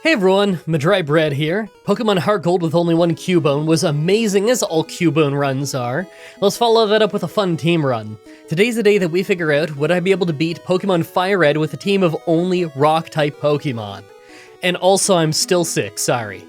Hey everyone, Mah-Dry-Bread here. Pokemon Heart Gold with only one Cubone was amazing as all Cubone runs are. Let's follow that up with a fun team run. Today's the day that we figure out would I be able to beat Pokemon Fire Red with a team of only Rock-type Pokemon. And also I'm still sick, sorry.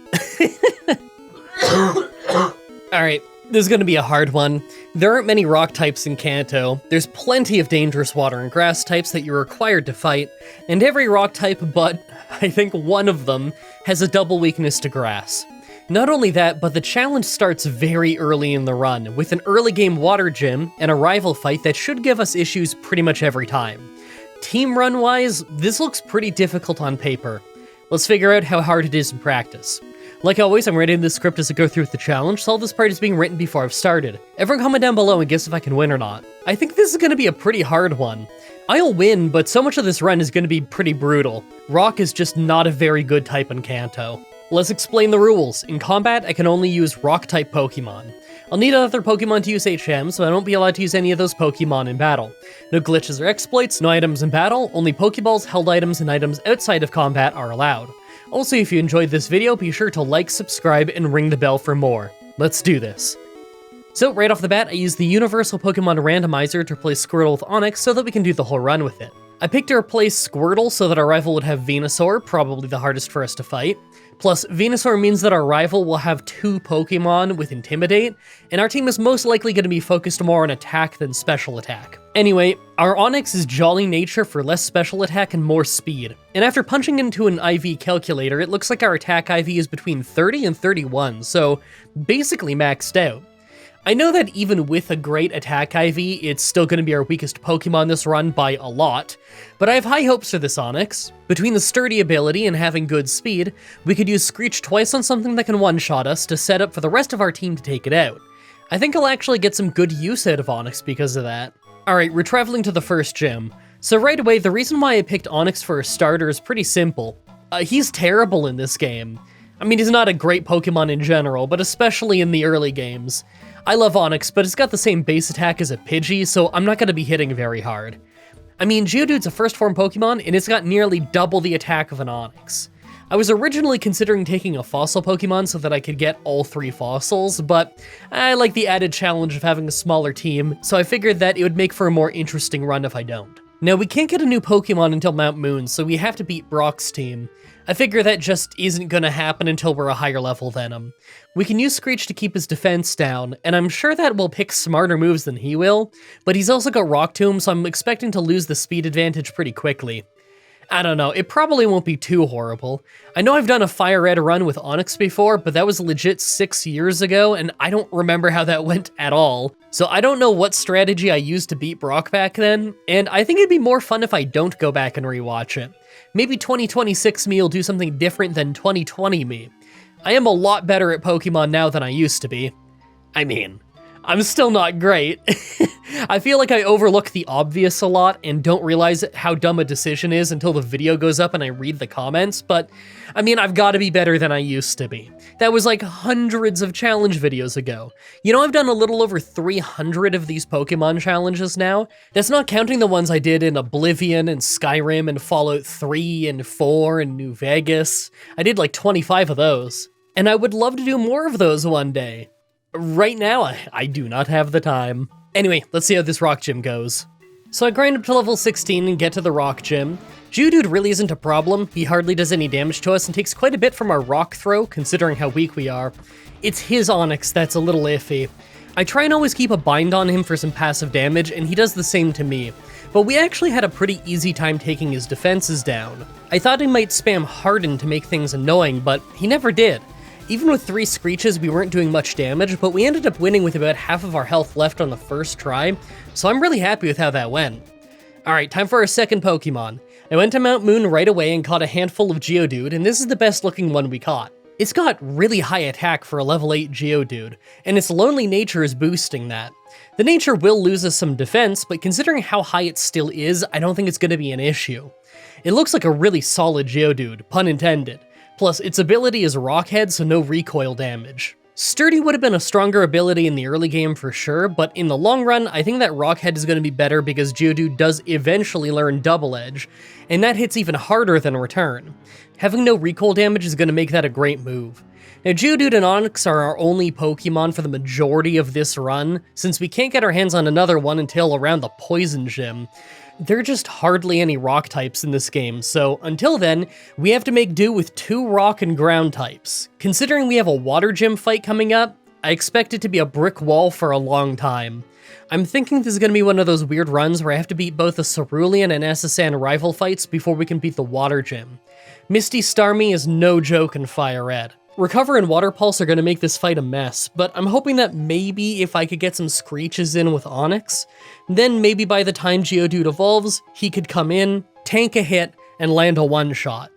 Alright, this is gonna be a hard one. There aren't many rock types in Kanto, there's plenty of dangerous water and grass types that you're required to fight, and every rock type but I think one of them has a double weakness to grass. Not only that, but the challenge starts very early in the run, with an early game water gym and a rival fight that should give us issues pretty much every time. Team run wise, this looks pretty difficult on paper. Let's figure out how hard it is in practice. Like always, I'm writing this script as I go through with the challenge, so all this part is being written before I've started. Everyone comment down below and guess if I can win or not. I think this is going to be a pretty hard one. I'll win, but so much of this run is going to be pretty brutal. Rock is just not a very good type in Kanto. Let's explain the rules. In combat, I can only use Rock-type Pokemon. I'll need other Pokemon to use HM, so I won't be allowed to use any of those Pokemon in battle. No glitches or exploits, no items in battle, only Pokeballs, held items, and items outside of combat are allowed. Also, if you enjoyed this video, be sure to like, subscribe, and ring the bell for more. Let's do this. So, right off the bat, I used the Universal Pokemon Randomizer to replace Squirtle with Onix so that we can do the whole run with it. I picked to replace Squirtle so that our rival would have Venusaur, probably the hardest for us to fight. Plus, Venusaur means that our rival will have two Pokemon with Intimidate, and our team is most likely going to be focused more on attack than special attack. Anyway, our Onix is Jolly Nature for less special attack and more speed. And after punching into an IV calculator, it looks like our attack IV is between 30 and 31, so basically maxed out. I know that even with a great attack IV, it's still going to be our weakest Pokemon this run by a lot, but I have high hopes for this Onix. Between the sturdy ability and having good speed, we could use Screech twice on something that can one-shot us to set up for the rest of our team to take it out. I think I'll actually get some good use out of Onix because of that. Alright, we're traveling to the first gym. So right away, the reason why I picked Onix for a starter is pretty simple. He's terrible in this game. I mean, he's not a great Pokemon in general, but especially in the early games. I love Onix, but it's got the same base attack as a Pidgey, so I'm not going to be hitting very hard. I mean, Geodude's a first form Pokemon, and it's got nearly double the attack of an Onix. I was originally considering taking a fossil Pokemon so that I could get all three fossils, but I like the added challenge of having a smaller team, so I figured that it would make for a more interesting run if I don't. Now, we can't get a new Pokemon until Mount Moon, so we have to beat Brock's team. I figure that just isn't gonna happen until we're a higher level than him. We can use Screech to keep his defense down, and I'm sure that we'll pick smarter moves than he will, but he's also got Rock Tomb, so I'm expecting to lose the speed advantage pretty quickly. I don't know, it probably won't be too horrible. I know I've done a Fire Red run with Onix before, but that was legit 6 years ago, and I don't remember how that went at all. So I don't know what strategy I used to beat Brock back then, and I think it'd be more fun if I don't go back and rewatch it. Maybe 2026 me will do something different than 2020 me. I am a lot better at Pokemon now than I used to be. I mean, I'm still not great. I feel like I overlook the obvious a lot and don't realize how dumb a decision is until the video goes up and I read the comments, but I mean, I've got to be better than I used to be. That was like hundreds of challenge videos ago. You know, I've done a little over 300 of these Pokemon challenges now. That's not counting the ones I did in Oblivion and Skyrim and Fallout 3 and 4 and New Vegas. I did like 25 of those. And I would love to do more of those one day. Right now, I do not have the time. Anyway, let's see how this rock gym goes. So I grind up to level 16 and get to the rock gym. Geodude really isn't a problem, he hardly does any damage to us and takes quite a bit from our rock throw, considering how weak we are. It's his Onix that's a little iffy. I try and always keep a bind on him for some passive damage, and he does the same to me. But we actually had a pretty easy time taking his defenses down. I thought he might spam Harden to make things annoying, but he never did. Even with 3 Screeches, we weren't doing much damage, but we ended up winning with about half of our health left on the first try, so I'm really happy with how that went. Alright, time for our second Pokemon. I went to Mount Moon right away and caught a handful of Geodude, and this is the best looking one we caught. It's got really high attack for a level 8 Geodude, and its lonely nature is boosting that. The nature will lose us some defense, but considering how high it still is, I don't think it's going to be an issue. It looks like a really solid Geodude, pun intended. Plus, its ability is Rock Head, so no recoil damage. Sturdy would have been a stronger ability in the early game for sure, but in the long run, I think that Rockhead is going to be better because Geodude does eventually learn Double Edge, and that hits even harder than Return. Having no recoil damage is going to make that a great move. Now, Geodude and Onix are our only Pokemon for the majority of this run, since we can't get our hands on another one until around the Poison Gym. There are just hardly any rock types in this game, so until then, we have to make do with 2 rock and ground types. Considering we have a water gym fight coming up, I expect it to be a brick wall for a long time. I'm thinking this is going to be one of those weird runs where I have to beat both the Cerulean and S.S.N. rival fights before we can beat the water gym. Misty Starmie is no joke in Fire Red. Recover and Water Pulse are going to make this fight a mess, but I'm hoping that maybe if I could get some Screeches in with Onix, then maybe by the time Geodude evolves, he could come in, tank a hit, and land a one-shot.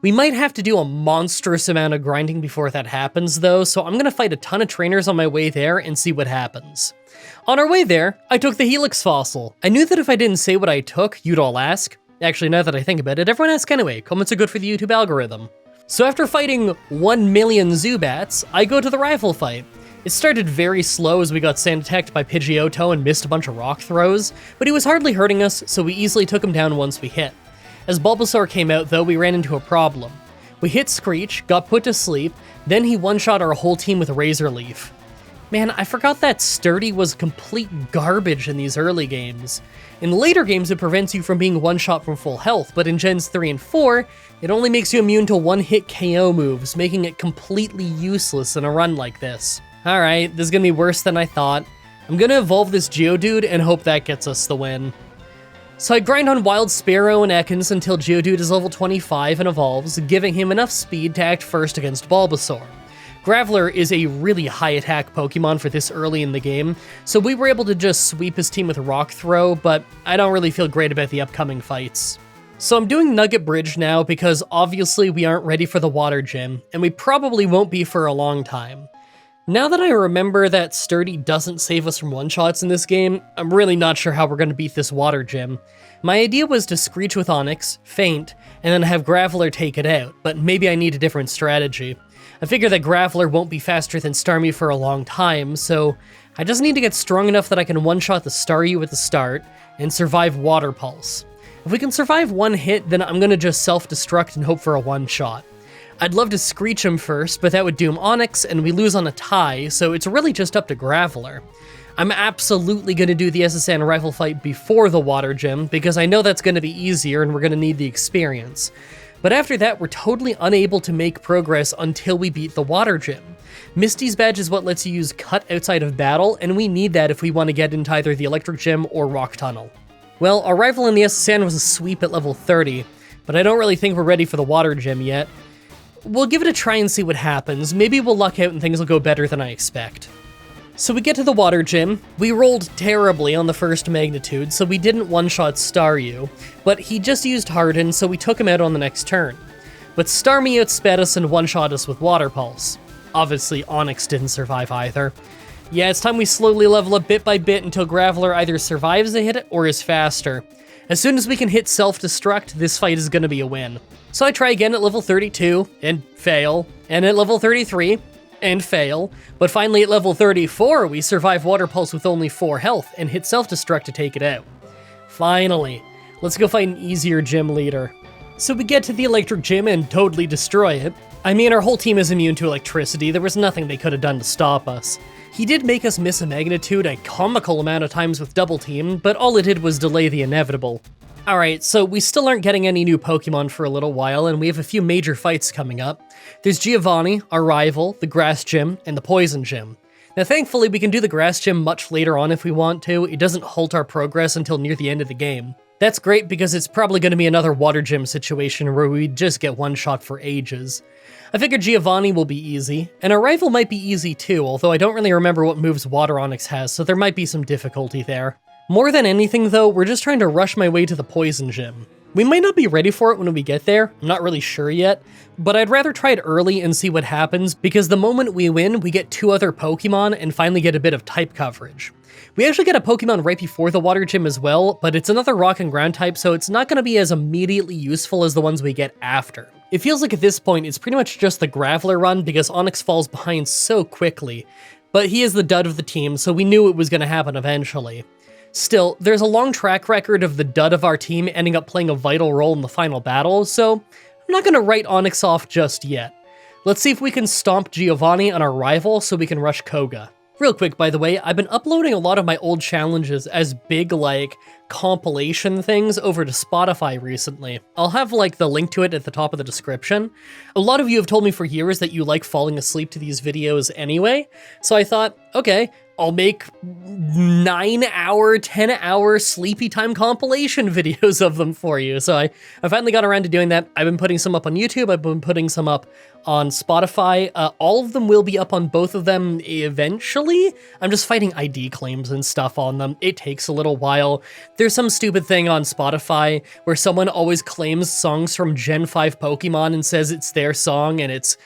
We might have to do a monstrous amount of grinding before that happens though, so I'm going to fight a ton of trainers on my way there and see what happens. On our way there, I took the Helix Fossil. I knew that if I didn't say what I took, you'd all ask. Actually, now that I think about it, everyone asks anyway. Comments are good for the YouTube algorithm. So after fighting 1 million Zubats, I go to the rival fight. It started very slow as we got sand attacked by Pidgeotto and missed a bunch of rock throws, but he was hardly hurting us, so we easily took him down once we hit. As Bulbasaur came out though, we ran into a problem. We hit Screech, got put to sleep, then he one-shot our whole team with Razor Leaf. Man, I forgot that Sturdy was complete garbage in these early games. In later games, it prevents you from being one-shot from full health, but in Gens 3 and 4, it only makes you immune to one-hit KO moves, making it completely useless in a run like this. Alright, this is gonna be worse than I thought. I'm gonna evolve this Geodude and hope that gets us the win. So I grind on Wild Sparrow and Ekans until Geodude is level 25 and evolves, giving him enough speed to act first against Bulbasaur. Graveler is a really high attack Pokemon for this early in the game, so we were able to just sweep his team with a Rock Throw, but I don't really feel great about the upcoming fights. So I'm doing Nugget Bridge now because obviously we aren't ready for the Water Gym, and we probably won't be for a long time. Now that I remember that Sturdy doesn't save us from one-shots in this game, I'm really not sure how we're going to beat this Water Gym. My idea was to Screech with Onix, Faint, and then have Graveler take it out, but maybe I need a different strategy. I figure that Graveler won't be faster than Starmie for a long time, so I just need to get strong enough that I can one-shot the Staryu at the start and survive Water Pulse. If we can survive one hit, then I'm gonna just self-destruct and hope for a one-shot. I'd love to Screech him first, but that would doom Onix, and we lose on a tie, so it's really just up to Graveler. I'm absolutely gonna do the SSN rival fight before the Water Gym, because I know that's gonna be easier and we're gonna need the experience. But after that, we're totally unable to make progress until we beat the Water Gym. Misty's badge is what lets you use Cut outside of battle, and we need that if we want to get into either the Electric Gym or Rock Tunnel. Well, our rival in the SSN was a sweep at level 30, but I don't really think we're ready for the Water Gym yet. We'll give it a try and see what happens. Maybe we'll luck out and things will go better than I expect. So we get to the Water Gym. We rolled terribly on the first magnitude, so we didn't one-shot Staryu, but he just used Harden, so we took him out on the next turn. But Starmie outsped us and one-shot us with Water Pulse. Obviously, Onix didn't survive either. Yeah, it's time we slowly level up bit by bit until Graveler either survives a hit or is faster. As soon as we can hit self-destruct, this fight is going to be a win. So I try again at level 32, and fail, and at level 33, and fail, but finally at level 34, we survive Water Pulse with only 4 health, and hit self-destruct to take it out. Finally, let's go find an easier gym leader. So we get to the Electric Gym and totally destroy it. I mean, our whole team is immune to electricity, there was nothing they could have done to stop us. He did make us miss a magnitude a comical amount of times with Double Team, but all it did was delay the inevitable. Alright, so we still aren't getting any new Pokemon for a little while, and we have a few major fights coming up. There's Giovanni, our rival, the Grass Gym, and the Poison Gym. Now thankfully we can do the Grass Gym much later on if we want to, it doesn't halt our progress until near the end of the game. That's great because it's probably going to be another Water Gym situation where we just get one shot for ages. I figured Giovanni will be easy, and our rival might be easy too, although I don't really remember what moves Water Onix has, so there might be some difficulty there. More than anything though, we're just trying to rush my way to the Poison Gym. We might not be ready for it when we get there, I'm not really sure yet, but I'd rather try it early and see what happens because the moment we win, we get 2 other Pokemon and finally get a bit of type coverage. We actually get a Pokemon right before the water gym as well, but it's another rock and ground type, so it's not going to be as immediately useful as the ones we get after. It feels like at this point it's pretty much just the Graveler run because Onix falls behind so quickly, but he is the dud of the team, so we knew it was going to happen eventually. Still, there's a long track record of the dud of our team ending up playing a vital role in the final battle, so I'm not going to write Onix off just yet. Let's see if we can stomp Giovanni on our rival so we can rush Koga. Real quick, by the way, I've been uploading a lot of my old challenges as big, compilation things over to Spotify recently. I'll have, the link to it at the top of the description. A lot of you have told me for years that you like falling asleep to these videos anyway, so I thought, okay, I'll make 9-hour, 10-hour sleepy time compilation videos of them for you. So I finally got around to doing that. I've been putting some up on YouTube. I've been putting some up on Spotify. All of them will be up on both of them eventually. I'm just fighting ID claims and stuff on them. It takes a little while. There's some stupid thing on Spotify where someone always claims songs from Gen 5 Pokemon and says it's their song, and it's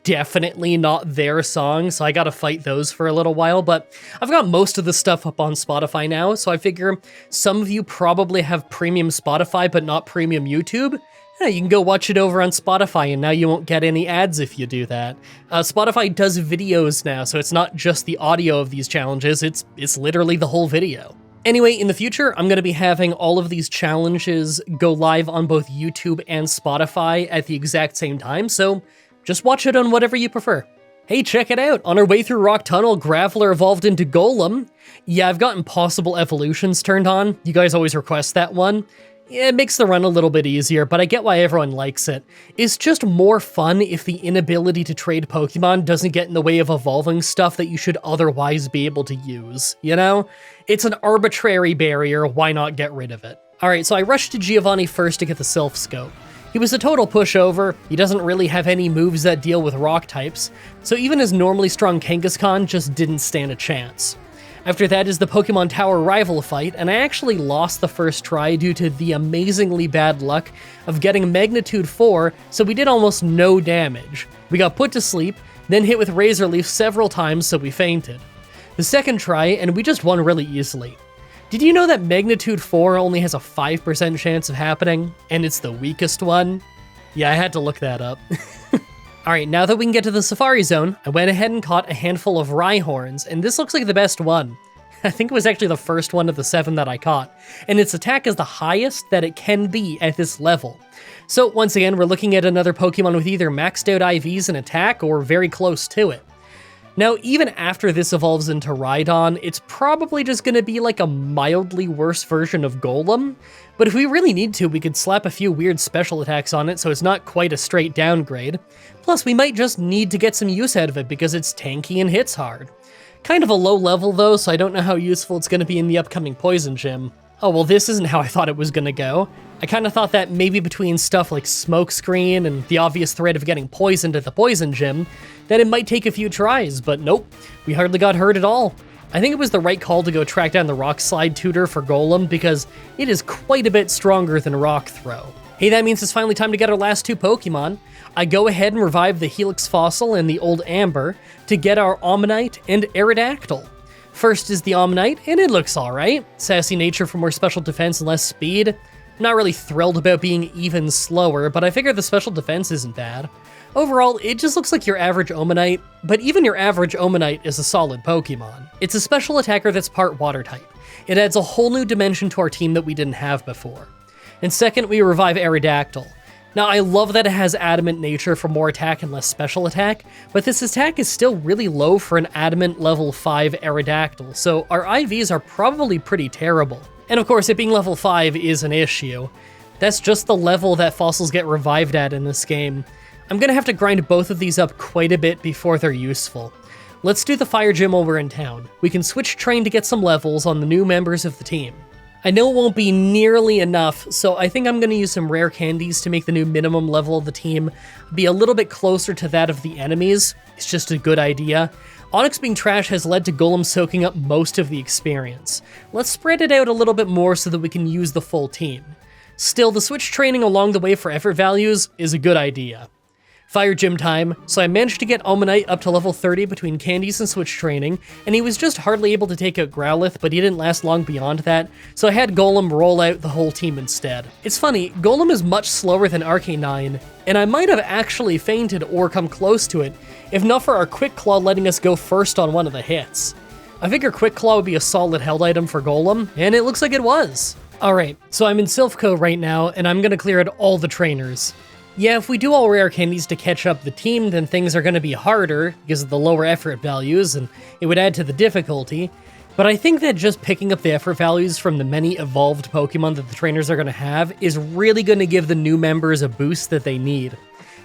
definitely not their song, so I gotta fight those for a little while, but I've got most of the stuff up on Spotify now, so I figure some of you probably have premium Spotify but not premium YouTube. Yeah, you can go watch it over on Spotify, and now you won't get any ads if you do that. Spotify does videos now, so it's not just the audio of these challenges, it's literally the whole video. Anyway, in the future, I'm going to be having all of these challenges go live on both YouTube and Spotify at the exact same time, so just watch it on whatever you prefer. Hey, check it out! On our way through Rock Tunnel, Graveler evolved into Golem. Yeah, I've got impossible evolutions turned on. You guys always request that one. Yeah, it makes the run a little bit easier, but I get why everyone likes it. It's just more fun if the inability to trade Pokemon doesn't get in the way of evolving stuff that you should otherwise be able to use, you know? It's an arbitrary barrier, why not get rid of it? Alright, so I rushed to Giovanni first to get the Silph Scope. He was a total pushover, he doesn't really have any moves that deal with rock types, so even his normally strong Kangaskhan just didn't stand a chance. After that is the Pokemon Tower rival fight, and I actually lost the first try due to the amazingly bad luck of getting Magnitude 4, so we did almost no damage. We got put to sleep, then hit with Razor Leaf several times so we fainted. The second try, and we just won really easily. Did you know that Magnitude 4 only has a 5% chance of happening, and it's the weakest one? Yeah, I had to look that up. Alright, now that we can get to the Safari Zone, I went ahead and caught a handful of Rhyhorns, and this looks like the best one. I think it was actually the first one of the 7 that I caught, and its attack is the highest that it can be at this level. So once again, we're looking at another Pokemon with either maxed out IVs in attack or very close to it. Now, even after this evolves into Rhydon, it's probably just going to be like a mildly worse version of Golem, but if we really need to, we could slap a few weird special attacks on it so it's not quite a straight downgrade. Plus, we might just need to get some use out of it because it's tanky and hits hard. Kind of a low level though, so I don't know how useful it's going to be in the upcoming Poison Gym. Oh, well, this isn't how I thought it was going to go. I kind of thought that maybe between stuff like Smokescreen and the obvious threat of getting poisoned at the Poison Gym, that it might take a few tries, but nope, we hardly got hurt at all. I think it was the right call to go track down the Rock Slide tutor for Golem because it is quite a bit stronger than Rock Throw. Hey, that means it's finally time to get our last 2 Pokemon. I go ahead and revive the Helix Fossil and the Old Amber to get our Omanyte and Aerodactyl. First is the Omanyte, and it looks alright. Sassy nature for more special defense and less speed. I'm not really thrilled about being even slower, but I figure the special defense isn't bad. Overall, it just looks like your average Omanyte, but even your average Omanyte is a solid Pokemon. It's a special attacker that's part water type. It adds a whole new dimension to our team that we didn't have before. And second, we revive Aerodactyl. Now, I love that it has adamant nature for more attack and less special attack, but this attack is still really low for an adamant level 5 Aerodactyl, so our IVs are probably pretty terrible. And of course, it being level 5 is an issue. That's just the level that fossils get revived at in this game. I'm gonna have to grind both of these up quite a bit before they're useful. Let's do the Fire Gym while we're in town. We can switch train to get some levels on the new members of the team. I know it won't be nearly enough, so I think I'm going to use some rare candies to make the new minimum level of the team be a little bit closer to that of the enemies. It's just a good idea. Onix being trash has led to Golem soaking up most of the experience. Let's spread it out a little bit more so that we can use the full team. Still, the switch training along the way for effort values is a good idea. Fire gym time, so I managed to get Omanite up to level 30 between candies and switch training, and he was just hardly able to take out Growlithe, but he didn't last long beyond that, so I had Golem roll out the whole team instead. It's funny, Golem is much slower than Arcanine, and I might have actually fainted or come close to it, if not for our Quick Claw letting us go first on one of the hits. I figure Quick Claw would be a solid held item for Golem, and it looks like it was. Alright, so I'm in Silphco right now, and I'm gonna clear out all the trainers. Yeah, if we do all rare candies to catch up the team, then things are going to be harder because of the lower effort values, and it would add to the difficulty. But I think that just picking up the effort values from the many evolved Pokemon that the trainers are going to have is really going to give the new members a boost that they need.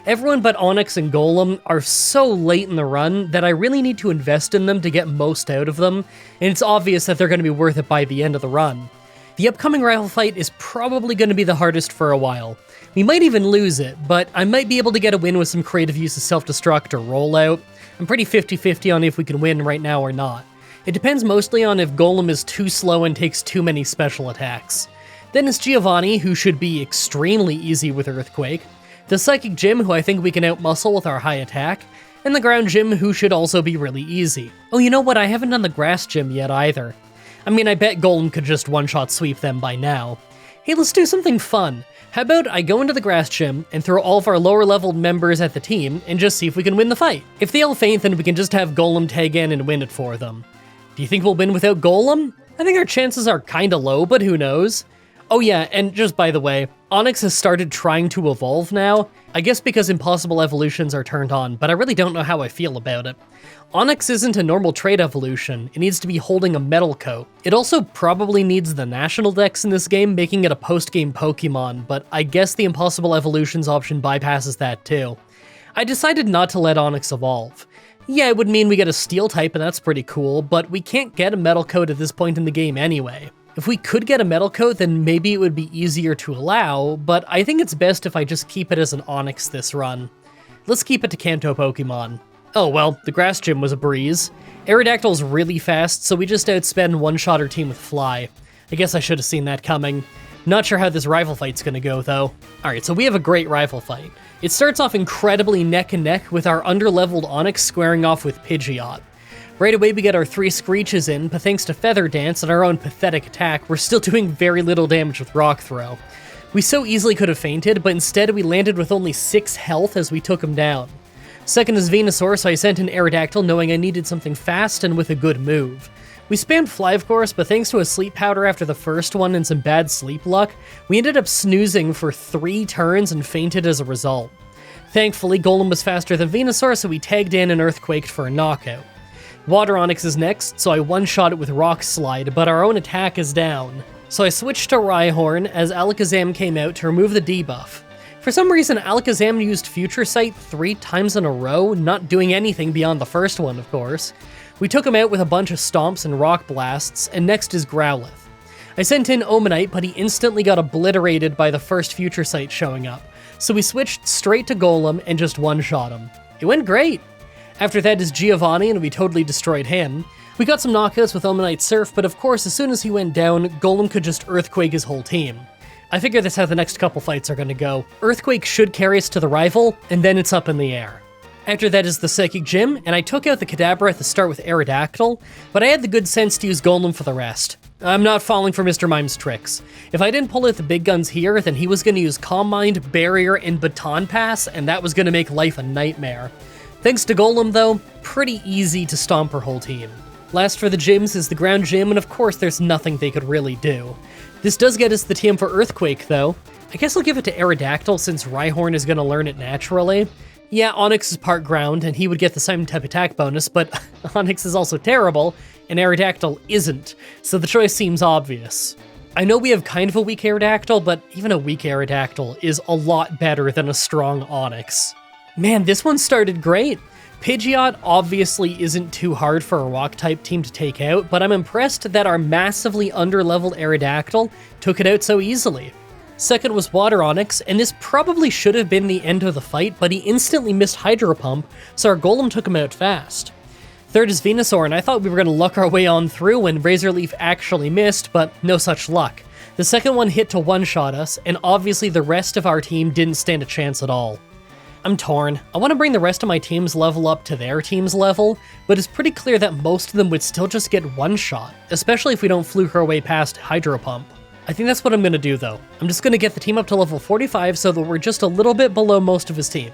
Everyone but Onix and Golem are so late in the run that I really need to invest in them to get most out of them, and it's obvious that they're going to be worth it by the end of the run. The upcoming rival fight is probably going to be the hardest for a while. We might even lose it, but I might be able to get a win with some creative use of self-destruct or rollout. I'm pretty 50-50 on if we can win right now or not. It depends mostly on if Golem is too slow and takes too many special attacks. Then it's Giovanni, who should be extremely easy with Earthquake, the Psychic Gym, who I think we can outmuscle with our high attack, and the Ground Gym, who should also be really easy. Oh, you know what? I haven't done the Grass Gym yet either. I mean, I bet Golem could just one-shot sweep them by now. Hey, let's do something fun. How about I go into the Grass Gym and throw all of our lower-leveled members at the team and just see if we can win the fight. If they all faint, then we can just have Golem tag in and win it for them. Do you think we'll win without Golem? I think our chances are kinda low, but who knows? Oh yeah, and just by the way, Onix has started trying to evolve now. I guess because impossible evolutions are turned on, but I really don't know how I feel about it. Onix isn't a normal trait evolution, it needs to be holding a metal coat. It also probably needs the national dex in this game, making it a post-game Pokemon, but I guess the impossible evolutions option bypasses that too. I decided not to let Onix evolve. Yeah, it would mean we get a steel type and that's pretty cool, but we can't get a metal coat at this point in the game anyway. If we could get a metal coat, then maybe it would be easier to allow, but I think it's best if I just keep it as an Onix this run. Let's keep it to Kanto Pokemon. Oh well, the Grass Gym was a breeze. Aerodactyl's really fast, so we just outspend one-shot our team with Fly. I guess I should have seen that coming. Not sure how this rival fight's gonna go, though. Alright, so we have a great rival fight. It starts off incredibly neck and neck with our underleveled Onix squaring off with Pidgeot. Right away we get our 3 Screeches in, but thanks to Feather Dance and our own pathetic attack, we're still doing very little damage with Rock Throw. We so easily could have fainted, but instead we landed with only 6 health as we took him down. Second is Venusaur, so I sent in Aerodactyl knowing I needed something fast and with a good move. We spammed Fly, of course, but thanks to a sleep powder after the first one and some bad sleep luck, we ended up snoozing for 3 turns and fainted as a result. Thankfully, Golem was faster than Venusaur, so we tagged in and Earthquaked for a knockout. Water Onix is next, so I one-shot it with Rock Slide, but our own attack is down. So I switched to Rhyhorn as Alakazam came out to remove the debuff. For some reason, Alakazam used Future Sight 3 times in a row, not doing anything beyond the first one, of course. We took him out with a bunch of Stomps and Rock Blasts, and next is Growlithe. I sent in Omanite, but he instantly got obliterated by the first Future Sight showing up, so we switched straight to Golem and just one-shot him. It went great! After that is Giovanni, and we totally destroyed him. We got some knockouts with Omanite Surf, but of course, as soon as he went down, Golem could just Earthquake his whole team. I figure that's how the next couple fights are gonna go. Earthquake should carry us to the rival, and then it's up in the air. After that is the Psychic Gym, and I took out the Kadabra at the start with Aerodactyl, but I had the good sense to use Golem for the rest. I'm not falling for Mr. Mime's tricks. If I didn't pull out the big guns here, then he was gonna use Calm Mind, Barrier, and Baton Pass, and that was gonna make life a nightmare. Thanks to Golem, though, pretty easy to stomp her whole team. Last for the gyms is the Ground Gym, and of course there's nothing they could really do. This does get us the TM for Earthquake, though. I guess I'll give it to Aerodactyl since Rhyhorn is going to learn it naturally. Yeah, Onix is part ground, and he would get the same type attack bonus, but Onix is also terrible, and Aerodactyl isn't, so the choice seems obvious. I know we have kind of a weak Aerodactyl, but even a weak Aerodactyl is a lot better than a strong Onix. Man, this one started great. Pidgeot obviously isn't too hard for a Rock-type team to take out, but I'm impressed that our massively underleveled Aerodactyl took it out so easily. Second was Water Onix, and this probably should have been the end of the fight, but he instantly missed Hydro Pump, so our Golem took him out fast. Third is Venusaur, and I thought we were going to luck our way on through when Razor Leaf actually missed, but no such luck. The second one hit to one-shot us, and obviously the rest of our team didn't stand a chance at all. I'm torn. I want to bring the rest of my team's level up to their team's level, but it's pretty clear that most of them would still just get one shot, especially if we don't fluke our way past Hydro Pump. I think that's what I'm going to do though. I'm just going to get the team up to level 45 so that we're just a little bit below most of his team.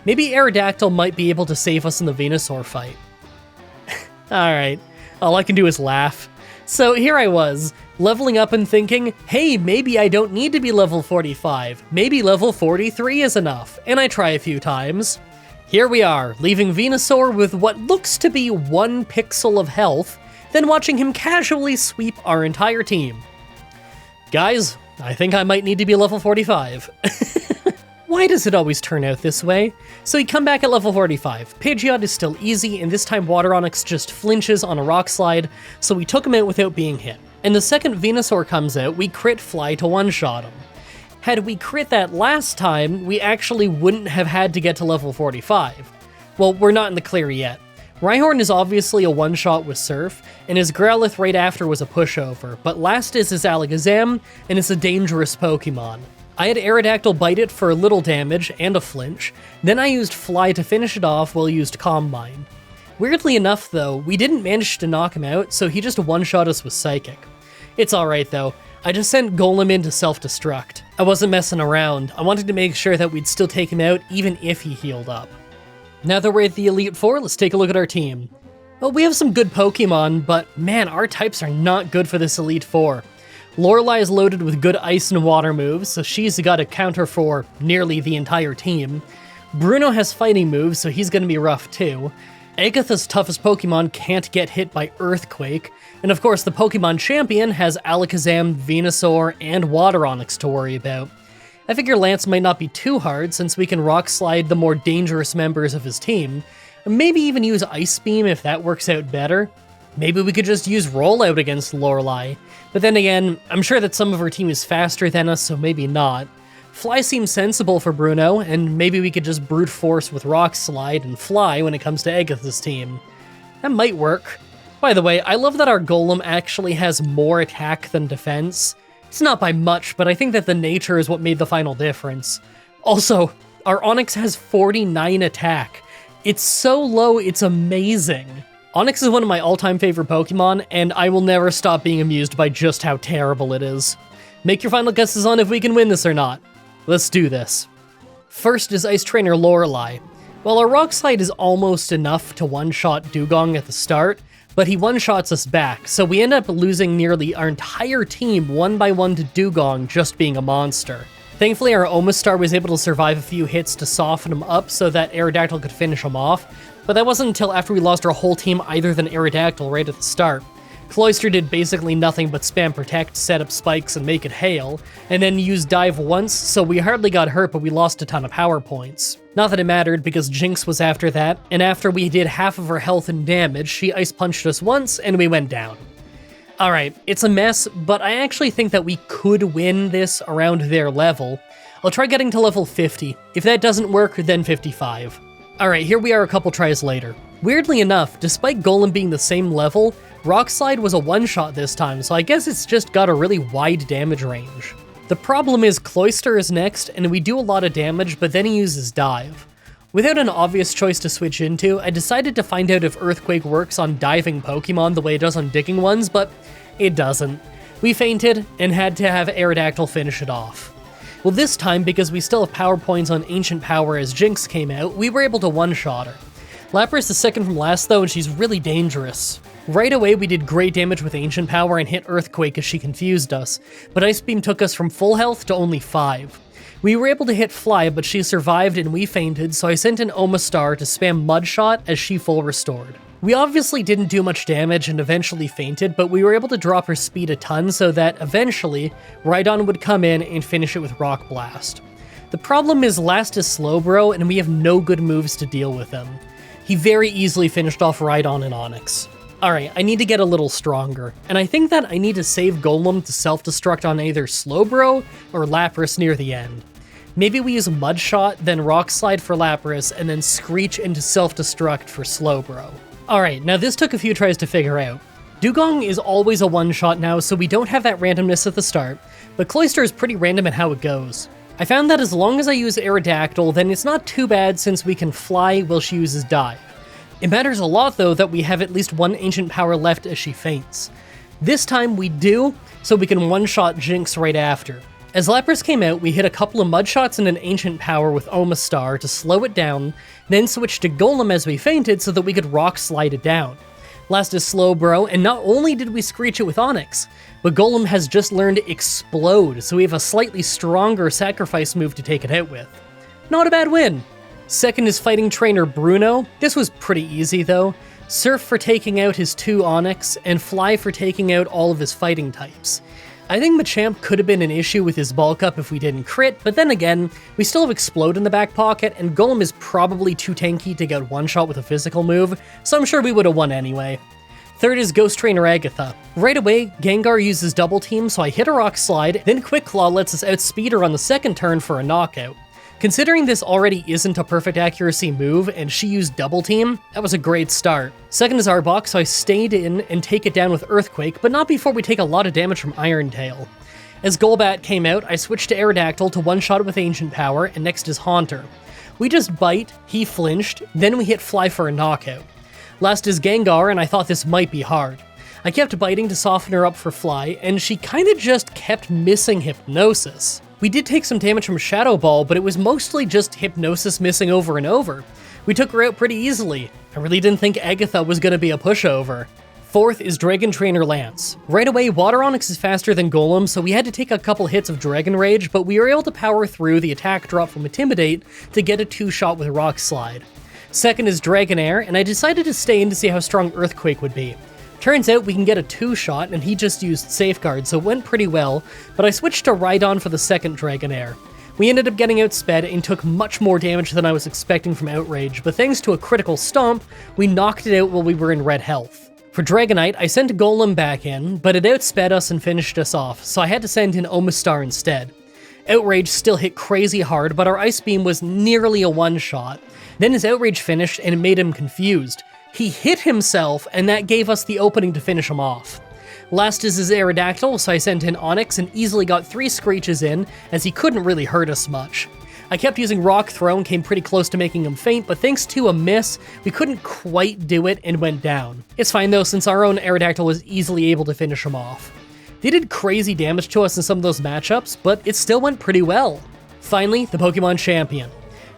Maybe Aerodactyl might be able to save us in the Venusaur fight. Alright, all I can do is laugh. So here I was, leveling up and thinking, hey, maybe I don't need to be level 45, maybe level 43 is enough, and I try a few times. Here we are, leaving Venusaur with what looks to be 1 pixel of health, then watching him casually sweep our entire team. Guys, I think I might need to be level 45. Why does it always turn out this way? So we come back at level 45. Pidgeot is still easy, and this time Water Onix just flinches on a rock slide, so we took him out without being hit. And the second Venusaur comes out, we crit Fly to one-shot him. Had we crit that last time, we actually wouldn't have had to get to level 45. Well, we're not in the clear yet. Rhyhorn is obviously a one-shot with Surf, and his Growlithe right after was a pushover, but last is his Alakazam, and it's a dangerous Pokemon. I had Aerodactyl bite it for a little damage and a flinch, then I used Fly to finish it off while I used Calm Mind. Weirdly enough though, we didn't manage to knock him out, so he just one-shot us with Psychic. It's alright though, I just sent Golem in to self-destruct. I wasn't messing around, I wanted to make sure that we'd still take him out even if he healed up. Now that we're at the Elite Four, let's take a look at our team. Well, we have some good Pokemon, but man, our types are not good for this Elite Four. Lorelei is loaded with good ice and water moves, so she's got a counter for nearly the entire team. Bruno has fighting moves, so he's gonna be rough too. Agatha's toughest Pokemon can't get hit by Earthquake, and of course the Pokemon Champion has Alakazam, Venusaur, and Water Onix to worry about. I figure Lance might not be too hard since we can Rock Slide the more dangerous members of his team, and maybe even use Ice Beam if that works out better. Maybe we could just use Rollout against Lorelei, but then again, I'm sure that some of her team is faster than us, so maybe not. Fly seems sensible for Bruno, and maybe we could just brute force with Rock Slide and Fly when it comes to Agatha's team. That might work. By the way, I love that our Golem actually has more attack than defense. It's not by much, but I think that the nature is what made the final difference. Also, our Onix has 49 attack. It's so low, it's amazing. Onix is one of my all-time favorite Pokemon, and I will never stop being amused by just how terrible it is. Make your final guesses on if we can win this or not. Let's do this. First is Ice Trainer Lorelei. Well, our Rock Slide is almost enough to one-shot Dugong at the start, but he one-shots us back, so we end up losing nearly our entire team one by one to Dugong just being a monster. Thankfully, our Omastar was able to survive a few hits to soften him up so that Aerodactyl could finish him off, but that wasn't until after we lost our whole team either than Aerodactyl right at the start. Cloyster did basically nothing but spam Protect, set up spikes, and make it hail, and then used Dive once, so we hardly got hurt but we lost a ton of power points. Not that it mattered because Jinx was after that, and after we did half of her health and damage, she Ice Punched us once and we went down. Alright, it's a mess, but I actually think that we could win this around their level. I'll try getting to level 50. If that doesn't work, then 55. Alright, here we are a couple tries later. Weirdly enough, despite Golem being the same level, Rock Slide was a one-shot this time, so I guess it's just got a really wide damage range. The problem is Cloyster is next, and we do a lot of damage, but then he uses Dive. Without an obvious choice to switch into, I decided to find out if Earthquake works on diving Pokemon the way it does on digging ones, but it doesn't. We fainted, and had to have Aerodactyl finish it off. Well, this time, because we still have power points on Ancient Power as Jinx came out, we were able to one-shot her. Lapras is second from last though, and she's really dangerous. Right away, we did great damage with Ancient Power and hit Earthquake as she confused us, but Ice Beam took us from full health to only 5. We were able to hit Fly, but she survived and we fainted, so I sent an Omastar to spam Mud Shot as she full restored. We obviously didn't do much damage and eventually fainted, but we were able to drop her speed a ton so that eventually, Rhydon would come in and finish it with Rock Blast. The problem is last is Slowbro, and we have no good moves to deal with him. He very easily finished off Rhydon and Onix. Alright, I need to get a little stronger, and I think that I need to save Golem to self-destruct on either Slowbro or Lapras near the end. Maybe we use Mud Shot, then Rock Slide for Lapras, and then Screech into self-destruct for Slowbro. Alright, now this took a few tries to figure out. Dugong is always a one-shot now, so we don't have that randomness at the start, but Cloyster is pretty random in how it goes. I found that as long as I use Aerodactyl, then it's not too bad since we can fly while she uses Dive. It matters a lot though that we have at least one Ancient Power left as she faints. This time we do, so we can one-shot Jinx right after. As Lapras came out, we hit a couple of Mud Shots and an Ancient Power with Omastar to slow it down, then switched to Golem as we fainted so that we could Rock Slide it down. Last is Slowbro, and not only did we screech it with Onix, but Golem has just learned Explode, so we have a slightly stronger sacrifice move to take it out with. Not a bad win. Second is Fighting Trainer Bruno. This was pretty easy though. Surf for taking out his 2 Onix, and Fly for taking out all of his fighting types. I think Machamp could have been an issue with his bulk up if we didn't crit, but then again, we still have Explode in the back pocket, and Golem is probably too tanky to get one-shot with a physical move, so I'm sure we would have won anyway. Third is Ghost Trainer Agatha. Right away, Gengar uses Double Team, so I hit a Rock Slide, then Quick Claw lets us outspeed her on the second turn for a knockout. Considering this already isn't a perfect accuracy move, and she used Double Team, that was a great start. Second is Arbok, so I stayed in and take it down with Earthquake, but not before we take a lot of damage from Iron Tail. As Golbat came out, I switched to Aerodactyl to one-shot it with Ancient Power, and next is Haunter. We just bite, he flinched, then we hit Fly for a knockout. Last is Gengar, and I thought this might be hard. I kept biting to soften her up for Fly, and she kinda just kept missing Hypnosis. We did take some damage from Shadow Ball, but it was mostly just Hypnosis missing over and over. We took her out pretty easily. I really didn't think Agatha was gonna be a pushover. Fourth is Dragon Trainer Lance. Right away, Water Onix is faster than Golem, so we had to take a couple hits of Dragon Rage, but we were able to power through the attack drop from Intimidate to get a 2-shot with Rock Slide. Second is Dragonair, and I decided to stay in to see how strong Earthquake would be. Turns out we can get a 2-shot, and he just used Safeguard, so it went pretty well, but I switched to Rhydon for the second Dragonair. We ended up getting outsped and took much more damage than I was expecting from Outrage, but thanks to a critical stomp, we knocked it out while we were in red health. For Dragonite, I sent Golem back in, but it outsped us and finished us off, so I had to send in Omastar instead. Outrage still hit crazy hard, but our Ice Beam was nearly a one-shot. Then his Outrage finished and it made him confused. He hit himself, and that gave us the opening to finish him off. Last is his Aerodactyl, so I sent in Onix and easily got 3 Screeches in, as he couldn't really hurt us much. I kept using Rock Throw and came pretty close to making him faint, but thanks to a miss, we couldn't quite do it and went down. It's fine though, since our own Aerodactyl was easily able to finish him off. They did crazy damage to us in some of those matchups, but it still went pretty well. Finally, the Pokemon Champion.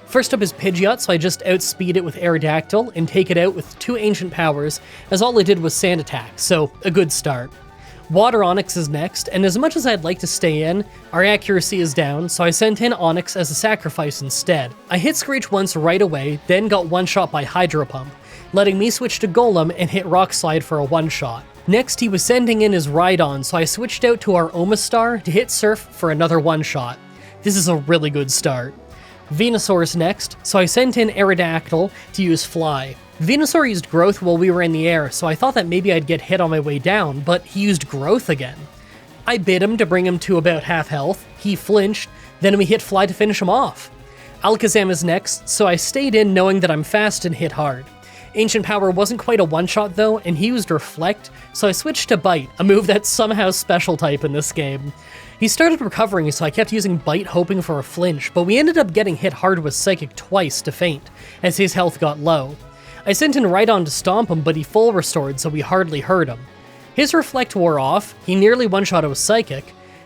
First up is Pidgeot, so I just outspeed it with Aerodactyl and take it out with 2 Ancient Powers, as all I did was Sand Attack, so a good start. Water Onix is next, and as much as I'd like to stay in, our accuracy is down, so I sent in Onix as a sacrifice instead. I hit Screech once right away, then got one-shot by Hydro Pump, letting me switch to Golem and hit Rock Slide for a one-shot. Next, he was sending in his Rhydon, so I switched out to our Omastar to hit Surf for another one-shot. This is a really good start. Venusaur is next, so I sent in Aerodactyl to use Fly. Venusaur used Growth while we were in the air, so I thought that maybe I'd get hit on my way down, but he used Growth again. I bit him to bring him to about half health, he flinched, then we hit Fly to finish him off. Alakazam is next, so I stayed in knowing that I'm fast and hit hard. Ancient Power wasn't quite a one-shot though, and he used Reflect, so I switched to Bite, a move that's somehow special type in this game. He started recovering, so I kept using Bite hoping for a flinch, but we ended up getting hit hard with Psychic twice to faint, as his health got low. I sent in Rhydon to stomp him, but he full restored, so we hardly hurt him. His Reflect wore off, he nearly one-shot with Psychic,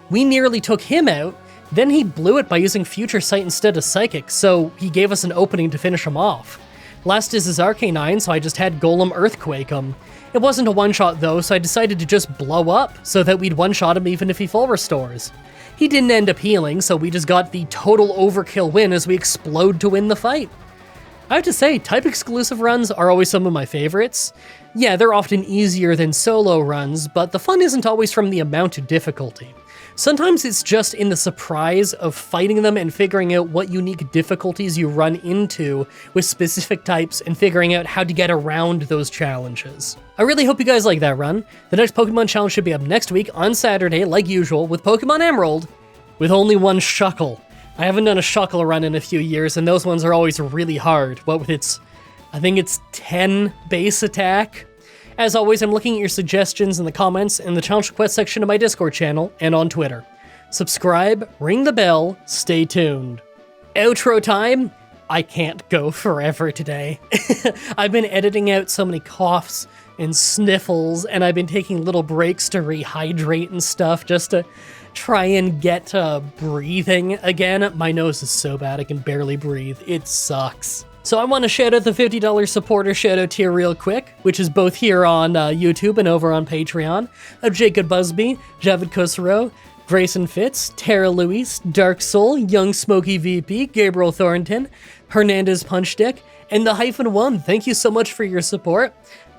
we nearly took him out, then he blew it by using Future Sight instead of Psychic, so he gave us an opening to finish him off. Last is his Arcanine, so I just had Golem Earthquake him. It wasn't a one-shot though, so I decided to just blow up, so that we'd one-shot him even if he full restores. He didn't end up healing, so we just got the total overkill win as we explode to win the fight. I have to say, type-exclusive runs are always some of my favorites. Yeah, they're often easier than solo runs, but the fun isn't always from the amount of difficulty. Sometimes it's just in the surprise of fighting them and figuring out what unique difficulties you run into with specific types and figuring out how to get around those challenges. I really hope you guys like that run. The next Pokemon challenge should be up next week on Saturday, like usual, with Pokemon Emerald, with only one Shuckle. I haven't done a Shuckle run in a few years, and those ones are always really hard. What with its, I think it's 10 base attack. As always, I'm looking at your suggestions in the comments in the challenge request section of my Discord channel and on Twitter. Subscribe, ring the bell, stay tuned. Outro time. I can't go forever today. I've been editing out so many coughs and sniffles, and I've been taking little breaks to rehydrate and stuff just to try and get breathing again. My nose is so bad I can barely breathe. It sucks. So I want to shout out the $50 supporter shoutout tier real quick, which is both here on YouTube and over on Patreon, of Jacob Busby, Javid Kusaro, Grayson Fitz, Tara Luis, Dark Soul, Young Smoky VP, Gabriel Thornton, Hernandez Punchdick, and the -1. Thank you so much for your support.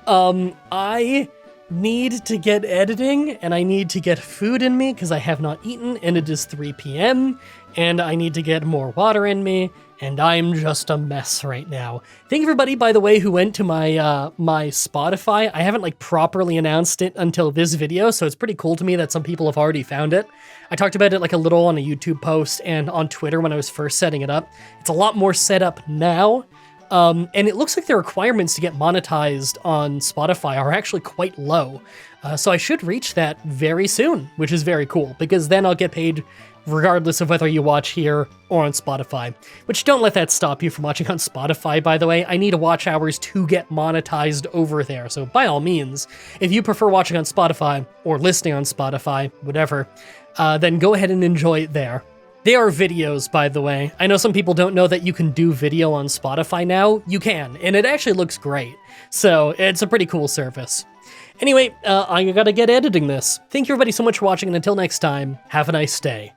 I need to get editing, and I need to get food in me because I have not eaten, and it is 3 p.m., and I need to get more water in me, and I'm just a mess right now. Thank you everybody, by the way, who went to my my Spotify. I haven't properly announced it until this video, so it's pretty cool to me that some people have already found it. I talked about it a little on a YouTube post and on Twitter when I was first setting it up. It's a lot more set up now. And it looks like the requirements to get monetized on Spotify are actually quite low. So I should reach that very soon, which is very cool, because then I'll get paid regardless of whether you watch here or on Spotify. Which, don't let that stop you from watching on Spotify, by the way. I need watch hours to get monetized over there, so by all means, if you prefer watching on Spotify or listening on Spotify, whatever, then go ahead and enjoy it there. They are videos, by the way. I know some people don't know that you can do video on Spotify now. You can, and it actually looks great. So it's a pretty cool service. Anyway, I gotta get editing this. Thank you everybody so much for watching, and until next time, have a nice day.